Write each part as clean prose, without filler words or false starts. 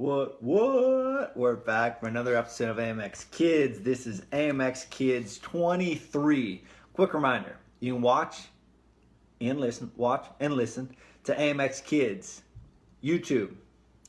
What? We're back for another episode of AMX Kids. This is AMX Kids 23. Quick reminder, you can watch and listen to AMX Kids. YouTube,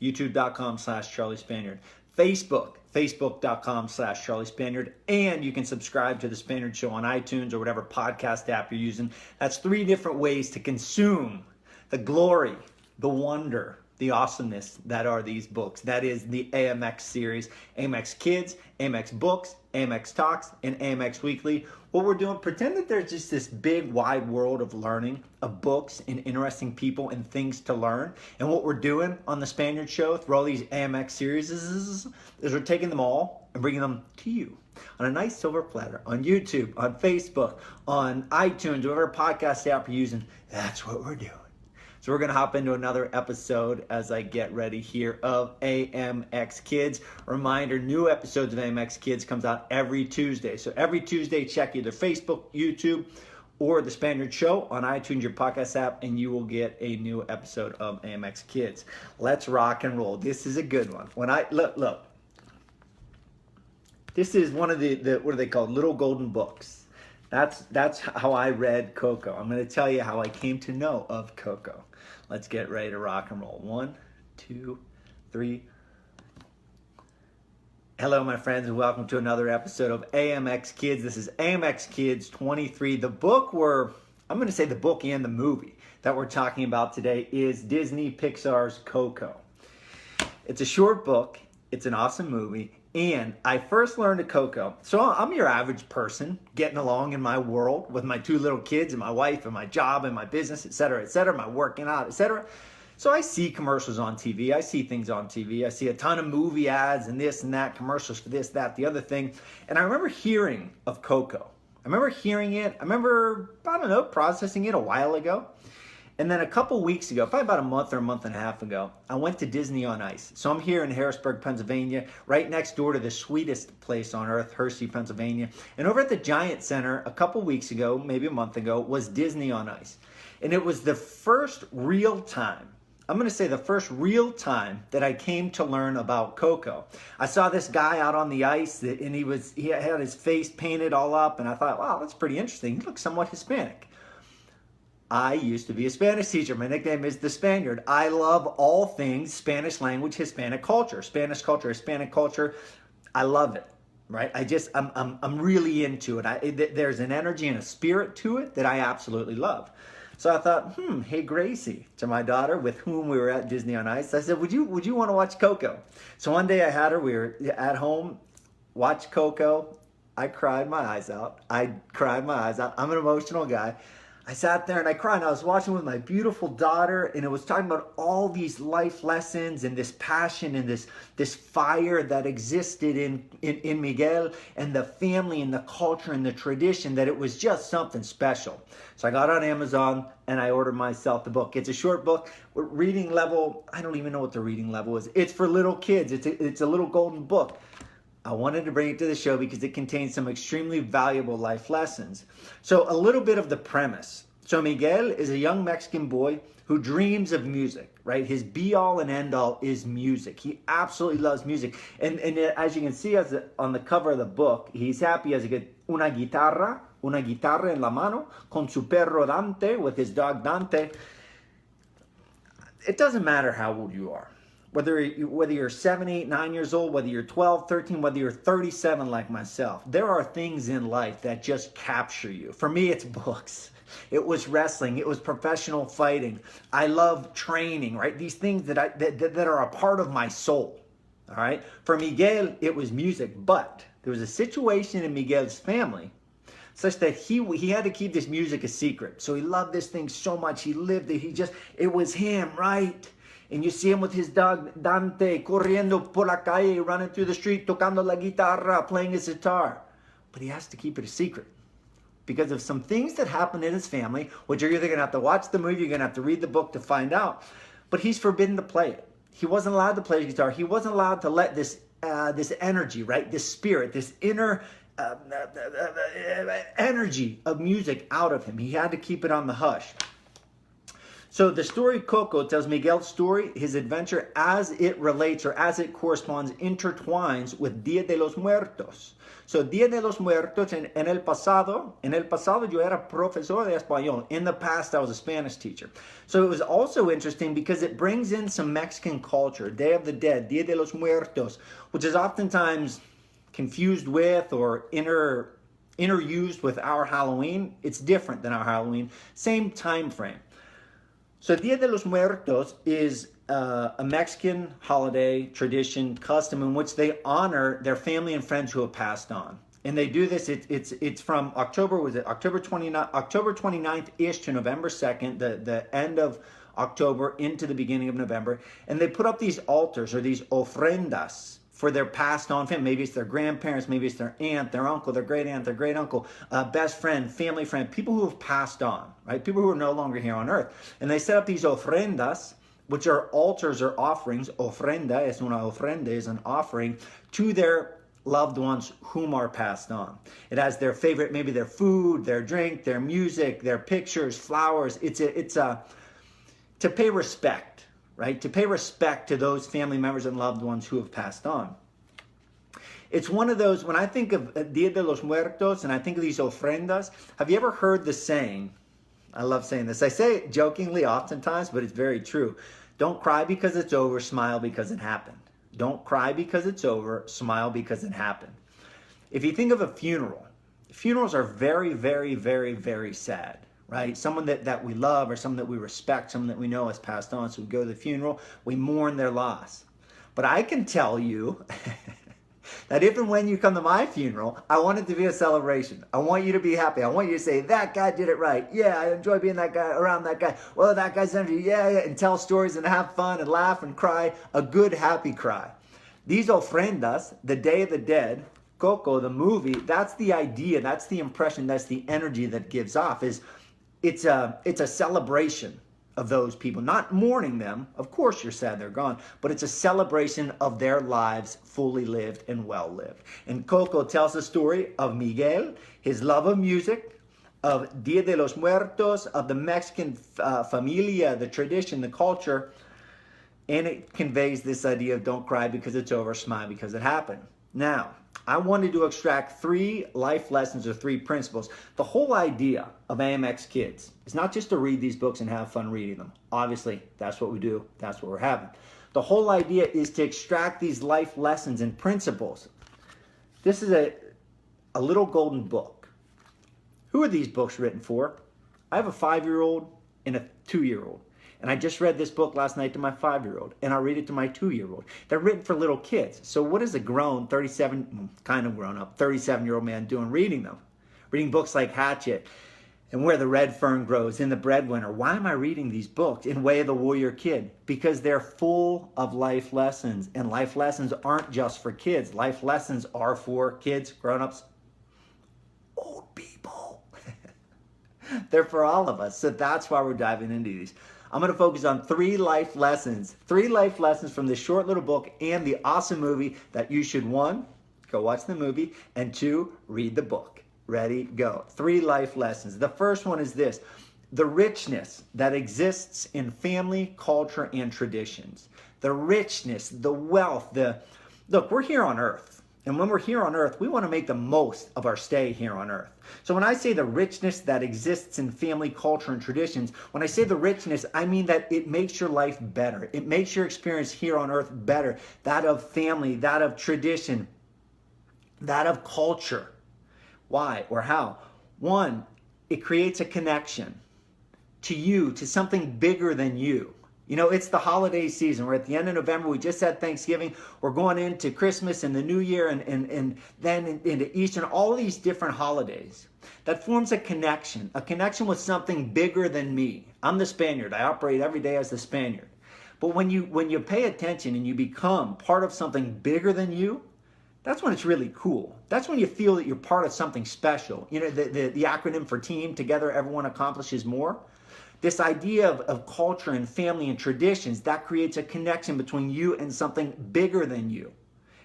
youtube.com/Charlie Spaniard. Facebook, facebook.com/Charlie Spaniard. And you can subscribe to the Spaniard Show on iTunes or whatever podcast app you're using. That's 3 different ways to consume the glory, the wonder, the awesomeness that are these books. That is the AMX series, AMX Kids, AMX Books, AMX Talks, and AMX Weekly. What we're doing, pretend that there's just this big wide world of learning, of books and interesting people and things to learn. And what we're doing on the Spaniard Show through all these AMX series is we're taking them all and bringing them to you on a nice silver platter, on YouTube, on Facebook, on iTunes, whatever podcast app you're using. That's what we're doing. So we're going to hop into another episode as I get ready here of AMX Kids. Reminder, new episodes of AMX Kids comes out every Tuesday. So every Tuesday, check either Facebook, YouTube, or the Spaniard Show on iTunes, your podcast app, and you will get a new episode of AMX Kids. Let's rock and roll. This is a good one. When I look. This is one of the what are they called? Little golden books. That's how I read Coco. I'm going to tell you how I came to know of Coco. Let's get ready to rock and roll. 1, 2, 3. Hello, my friends, and welcome to another episode of AMX Kids. This is AMX Kids 23. The book I'm going to say the book and the movie that we're talking about today is Disney Pixar's Coco. It's a short book. It's an awesome movie. And I first learned of Coco. So I'm your average person getting along in my world with my 2 little kids and my wife and my job and my business, et cetera, my working out, et cetera. So I see commercials on TV. I see things on TV. I see a ton of movie ads and this and that, commercials for this, that, the other thing. And I remember hearing of Coco. I remember hearing it. I remember, processing it a while ago. And then a couple weeks ago, probably about a month or a month and a half ago, I went to Disney on Ice. So I'm here in Harrisburg, Pennsylvania, right next door to the sweetest place on earth, Hershey, Pennsylvania. And over at the Giant Center a couple weeks ago, maybe a month ago, was Disney on Ice. And it was the first real time, I'm going to say the first real time that I came to learn about Coco. I saw this guy out on the ice and he had his face painted all up. And I thought, wow, that's pretty interesting. He looks somewhat Hispanic. I used to be a Spanish teacher. My nickname is the Spaniard. I love all things Spanish language, Hispanic culture, Spanish culture, Hispanic culture. I love it, right? I'm really into it. There's an energy and a spirit to it that I absolutely love. So I thought, hey Gracie, to my daughter with whom we were at Disney on Ice, I said, would you want to watch Coco? So one day I had her. We were at home, watched Coco. I cried my eyes out. I'm an emotional guy. I sat there and I cried. And I was watching with my beautiful daughter, and it was talking about all these life lessons and this passion and this fire that existed in Miguel and the family and the culture and the tradition, that it was just something special. So I got on Amazon and I ordered myself the book. It's a short book. Reading level, I don't even know what the reading level is. It's for little kids. It's a little golden book. I wanted to bring it to the show because it contains some extremely valuable life lessons. So a little bit of the premise. So Miguel is a young Mexican boy who dreams of music, right? His be-all and end-all is music. He absolutely loves music. And as you can see on the cover of the book, he's happy as he gets una guitarra en la mano, con su perro Dante, with his dog Dante. It doesn't matter how old you are. Whether you're 7, 8, 9 years old, whether you're 12, 13, whether you're 37 like myself, there are things in life that just capture you. For me, it's books. It was wrestling. It was professional fighting. I love training, right? These things that are a part of my soul, all right? For Miguel, it was music, but there was a situation in Miguel's family such that he had to keep this music a secret. So he loved this thing so much. He lived it. It was him, right? And you see him with his dog, Dante, corriendo por la calle, running through the street, tocando la guitarra, playing his guitar. But he has to keep it a secret because of some things that happen in his family, which you're either going to have to watch the movie, you're going to have to read the book to find out. But he's forbidden to play it. He wasn't allowed to play his guitar. He wasn't allowed to let this energy, right, this spirit, this inner energy of music out of him. He had to keep it on the hush. So the story Coco tells Miguel's story, his adventure, as it relates or as it corresponds, intertwines with Dia de los Muertos. So Dia de los Muertos, en el pasado yo era profesor de español. In the past, I was a Spanish teacher. So it was also interesting because it brings in some Mexican culture, Day of the Dead, Dia de los Muertos, which is oftentimes confused with or interused with our Halloween. It's different than our Halloween, same time frame. So Dia de los Muertos is a Mexican holiday, tradition, custom in which they honor their family and friends who have passed on. And they do this, it's from October 29th-ish to November 2nd, the end of October into the beginning of November. And they put up these altars or these ofrendas for their passed on family. Maybe it's their grandparents, maybe it's their aunt, their uncle, their great aunt, their great uncle, best friend, family friend, people who have passed on, right? People who are no longer here on earth. And they set up these ofrendas, which are altars or offerings. Ofrenda es una ofrenda, is an offering to their loved ones whom are passed on. It has their favorite, maybe their food, their drink, their music, their pictures, flowers. It's to pay respect, right? To pay respect to those family members and loved ones who have passed on. It's one of those, when I think of Dia de los Muertos and I think of these ofrendas, have you ever heard the saying, I love saying this, I say it jokingly oftentimes, but it's very true. Don't cry because it's over, smile because it happened. Don't cry because it's over, smile because it happened. If you think of a funeral, funerals are very, very, very, very sad, right? Someone that we love or someone that we respect, someone that we know has passed on. So we go to the funeral, we mourn their loss. But I can tell you that if and when you come to my funeral, I want it to be a celebration. I want you to be happy. I want you to say, that guy did it right. Yeah, I enjoy being that guy, around that guy. Well, that guy's energy. Yeah, and tell stories and have fun and laugh and cry. A good, happy cry. These ofrendas, the Day of the Dead, Coco, the movie, that's the idea, that's the impression, that's the energy that gives off. It's a celebration of those people, not mourning them. Of course you're sad they're gone, but it's a celebration of their lives fully lived and well lived. And Coco tells the story of Miguel, his love of music, of Dia de los Muertos, of the Mexican familia, the tradition, the culture, and it conveys this idea of don't cry because it's over, smile because it happened. Now, I wanted to extract 3 life lessons or 3 principles. The whole idea of AMXkids is not just to read these books and have fun reading them. Obviously, that's what we do. That's what we're having. The whole idea is to extract these life lessons and principles. This is a little golden book. Who are these books written for? I have a 5-year-old and a 2-year-old. And I just read this book last night to my 5-year-old, and I'll read it to my 2-year-old. They're written for little kids. So what is a grown, 37-year-old man doing reading them? Reading books like Hatchet and Where the Red Fern Grows, In the Breadwinner. Why am I reading these books in Way of the Warrior Kid? Because they're full of life lessons, and life lessons aren't just for kids. Life lessons are for kids, grown-ups, old people. They're for all of us. So that's why we're diving into these. I'm going to focus on 3 life lessons. 3 life lessons from this short little book and the awesome movie that you should, 1, go watch the movie, and 2, read the book. Ready, go. 3 life lessons. The first one is this: the richness that exists in family, culture, and traditions. The richness, the wealth, look, we're here on earth. And when we're here on earth, we want to make the most of our stay here on earth. So when I say the richness that exists in family, culture, and traditions, when I say the richness, I mean that it makes your life better. It makes your experience here on earth better. That of family, that of tradition, that of culture. Why or how? 1, it creates a connection to you, to something bigger than you. You know, it's the holiday season. We're at the end of November. We just had Thanksgiving. We're going into Christmas and the New Year and then into Easter, and all these different holidays. That forms a connection with something bigger than me. I'm the Spaniard. I operate every day as the Spaniard. But when you pay attention and you become part of something bigger than you, that's when it's really cool. That's when you feel that you're part of something special. You know, the acronym for team, together everyone accomplishes more. This idea of culture and family and traditions, that creates a connection between you and something bigger than you.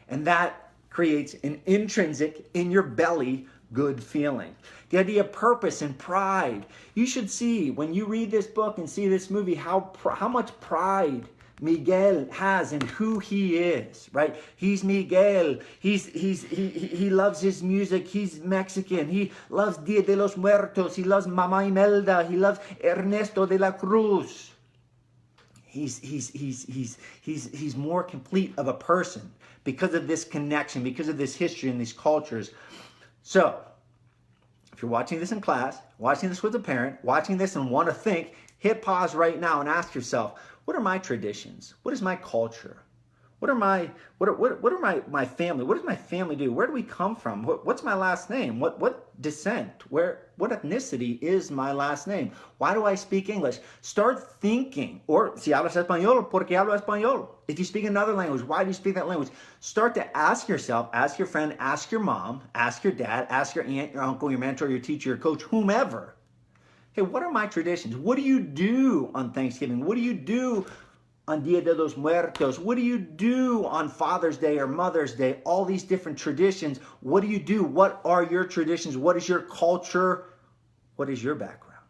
And that creates an intrinsic, in your belly, good feeling. The idea of purpose and pride. You should see, when you read this book and see this movie, how much pride Miguel has in who he is, right? He's Miguel. He loves his music. He's Mexican. He loves Dia de los Muertos. He loves Mama Imelda. He loves Ernesto de la Cruz. He's more complete of a person because of this connection, because of this history and these cultures. So, if you're watching this in class, watching this with a parent, watching this and want to think, hit pause right now and ask yourself, what are my traditions? What is my culture? What are my family? What does my family do? Where do we come from? What's my last name? What descent? What ethnicity is my last name? Why do I speak English? Start thinking. Or si hablas español, ¿por qué hablo español? If you speak another language, why do you speak that language? Start to ask yourself, ask your friend, ask your mom, ask your dad, ask your aunt, your uncle, your mentor, your teacher, your coach, whomever. Hey, what are my traditions? What do you do on Thanksgiving? What do you do on Dia de los Muertos? What do you do on Father's Day or Mother's Day? All these different traditions. What do you do? What are your traditions? What is your culture? What is your background?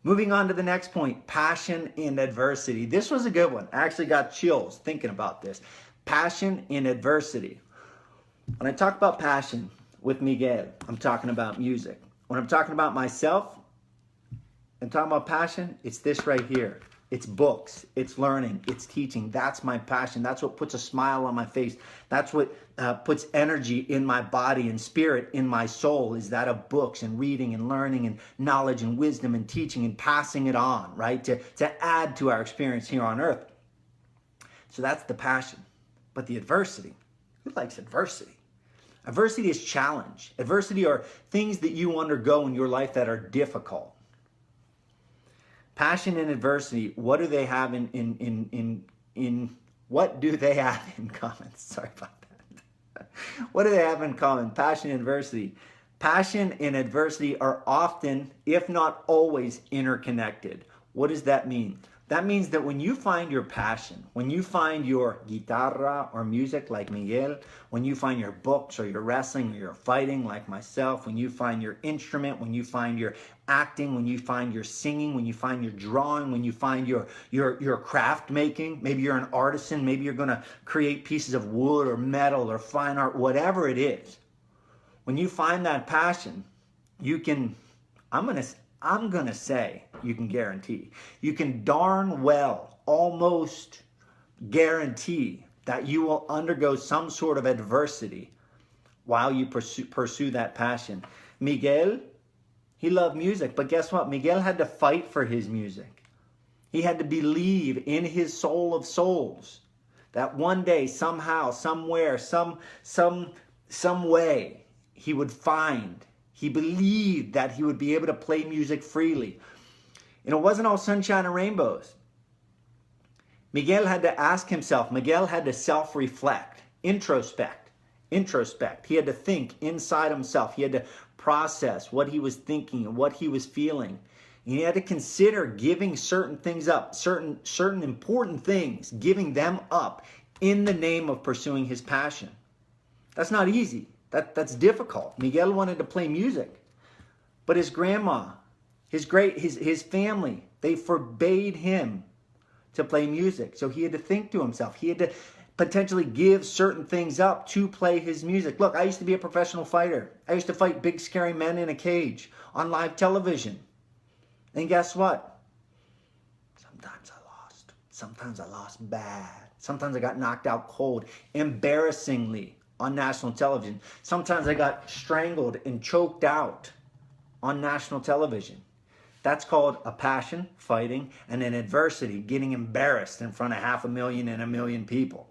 Moving on to the next point, passion in adversity. This was a good one. I actually got chills thinking about this. Passion in adversity. When I talk about passion with Miguel, I'm talking about music. When I'm talking about myself, and talking about passion, it's this right here. It's books, it's learning, it's teaching. That's my passion. That's what puts a smile on my face. That's what puts energy in my body and spirit, in my soul, is that of books and reading and learning and knowledge and wisdom and teaching and passing it on, right? To add to our experience here on earth. So that's the passion. But the adversity, who likes adversity? Adversity is challenge. Adversity are things that you undergo in your life that are difficult. Passion and adversity, what do they have what do they have in common? Sorry about that. What do they have in common? Passion and adversity. Passion and adversity are often, if not always, interconnected. What does that mean? That means that when you find your passion, when you find your guitarra or music like Miguel, when you find your books or your wrestling or your fighting like myself, when you find your instrument, when you find your acting, when you find your singing, when you find your drawing, when you find your craft making, maybe you're an artisan, maybe you're going to create pieces of wood or metal or fine art, whatever it is. When you find that passion, you can, I'm going to say, you can guarantee, you can darn well almost guarantee that you will undergo some sort of adversity while you pursue that passion. Miguel, he loved music, but guess what? Miguel had to fight for his music. He had to believe in his soul of souls that one day, somehow, somewhere, some way, he would find. He believed that he would be able to play music freely. And it wasn't all sunshine and rainbows. Miguel had to ask himself. Miguel had to self-reflect, introspect. He had to think inside himself. He had to process what he was thinking and what he was feeling. And he had to consider giving certain things up, certain important things, giving them up in the name of pursuing his passion. That's not easy. That's difficult. Miguel wanted to play music, but his grandma, his family, they forbade him to play music. So he had to think to himself. He had to potentially give certain things up to play his music. Look, I used to be a professional fighter. I used to fight big scary men in a cage on live television. And guess what? Sometimes I lost. Sometimes I lost bad. Sometimes I got knocked out cold, embarrassingly, on national television. Sometimes I got strangled and choked out on national television. That's called a passion, fighting, and an adversity, getting embarrassed in front of 500,000 and 1 million people.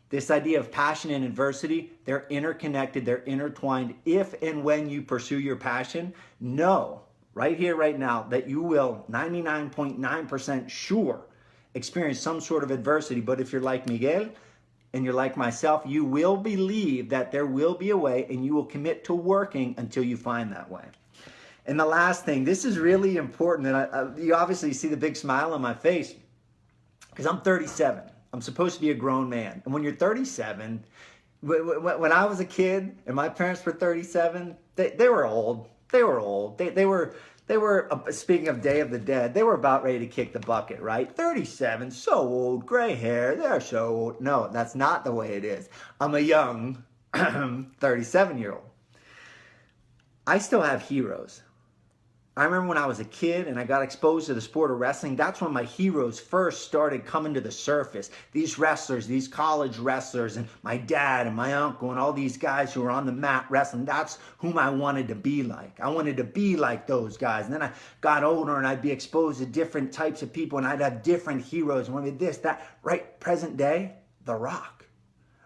This idea of passion and adversity, they're interconnected, they're intertwined. If and when you pursue your passion, know right here, right now, that you will 99.9% sure experience some sort of adversity. But if you're like Miguel, and you're like myself, you will believe that there will be a way, and you will commit to working until you find that way. And the last thing, this is really important, and you obviously see the big smile on my face, because I'm 37. I'm supposed to be a grown man. And when you're 37, when I was a kid and my parents were 37, They were old. They were old. They were, speaking of Day of the Dead, they wwere about ready to kick the bucket, right? 37, so old, gray hair, they're so old. No, that's not the way it is. I'm a young 37-year-old. I still have heroes. I remember when I was a kid and I got exposed to the sport of wrestling, that's when my heroes first started coming to the surface. These wrestlers, these college wrestlers, and my dad and my uncle and all these guys who were on the mat wrestling, that's whom I wanted to be like. I wanted to be like those guys. And then I got older and I'd be exposed to different types of people and I'd have different heroes. And when this, that, right, present day, The Rock.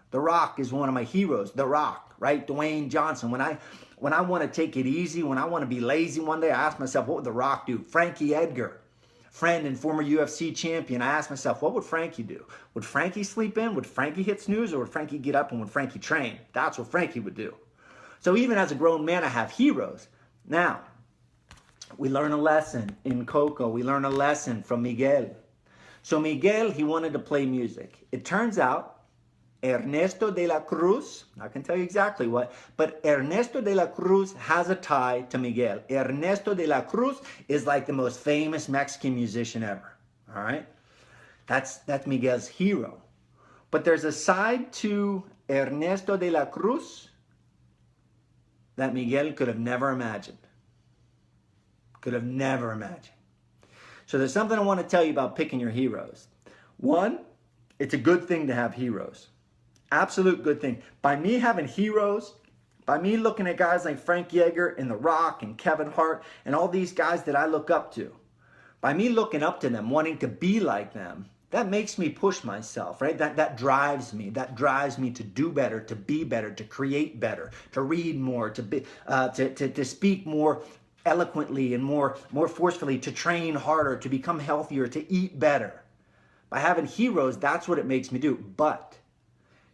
The Rock is one of my heroes. The Rock, right? Dwayne Johnson. When I want to take it easy, when I want to be lazy one day, I ask myself, what would The Rock do? Frankie Edgar, friend and former UFC champion. I ask myself, what would Frankie do? Would Frankie sleep in? Would Frankie hit snooze? Or would Frankie get up and would Frankie train? That's what Frankie would do. So even as a grown man, I have heroes. Now, we learn a lesson in Coco. We learn a lesson from Miguel. So Miguel, he wanted to play music. It turns out Ernesto de la Cruz, I can tell you exactly what, but Ernesto de la Cruz has a tie to Miguel. Ernesto de la Cruz is like the most famous Mexican musician ever, all right? That's Miguel's hero. But there's a side to Ernesto de la Cruz that Miguel could have never imagined. Could have never imagined. So there's something I want to tell you about picking your heroes. One, it's a good thing to have heroes. Absolute good thing. By me having heroes, by me looking at guys like Frank Yeager and The Rock and Kevin Hart and all these guys that I look up to, by me looking up to them, wanting to be like them, that makes me push myself, right? That drives me. That drives me to do better, to be better, to create better, to read more, to speak more eloquently and more forcefully, to train harder, to become healthier, to eat better. By having heroes, that's what it makes me do. But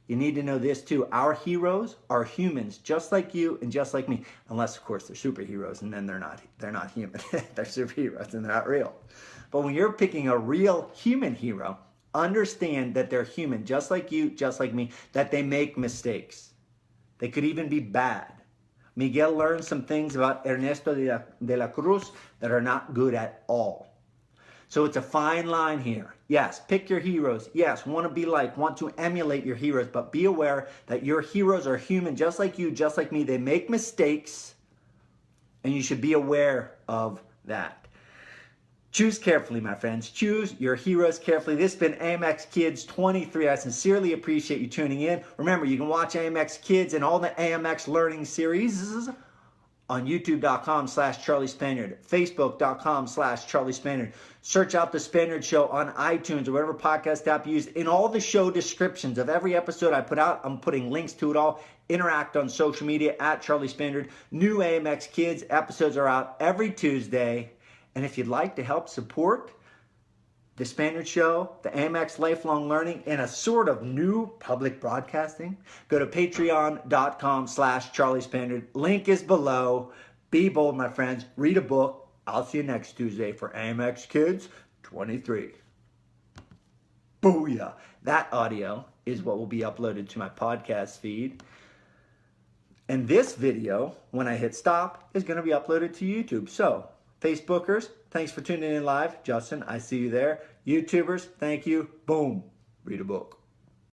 you need to know this too. Our heroes are humans, just like you and just like me. Unless, of course, they're superheroes, and then they're not human. They're superheroes, and they're not real. But when you're picking a real human hero, understand that they're human, just like you, just like me, that they make mistakes. They could even be bad. Miguel learned some things about Ernesto de la Cruz that are not good at all. So it's a fine line here. Yes, pick your heroes. Yes, want to emulate your heroes, but be aware that your heroes are human, just like you, just like me. They make mistakes, and you should be aware of that. Choose carefully, my friends. Choose your heroes carefully. This has been AMXkids 23. I sincerely appreciate you tuning in. Remember, you can watch AMXkids and all the AMX learning series on youtube.com/Charlie Spaniard, facebook.com/Charlie Spaniard. Search out the Spaniard Show on iTunes or whatever podcast app you use. In all the show descriptions of every episode I put out, I'm putting links to it all. Interact on social media at Charlie Spaniard. New AMXkids episodes are out every Tuesday. And if you'd like to help support the Spaniard Show, the AMX Lifelong Learning, and a sort of new public broadcasting, go to patreon.com/Charlie Spaniard. Link is below. Be bold, my friends. Read a book. I'll see you next Tuesday for AMXkids 23. Booyah. That audio is what will be uploaded to my podcast feed. And this video, when I hit stop, is going to be uploaded to YouTube. So, Facebookers, thanks for tuning in live. Justin, I see you there. YouTubers, thank you. Boom. Read a book.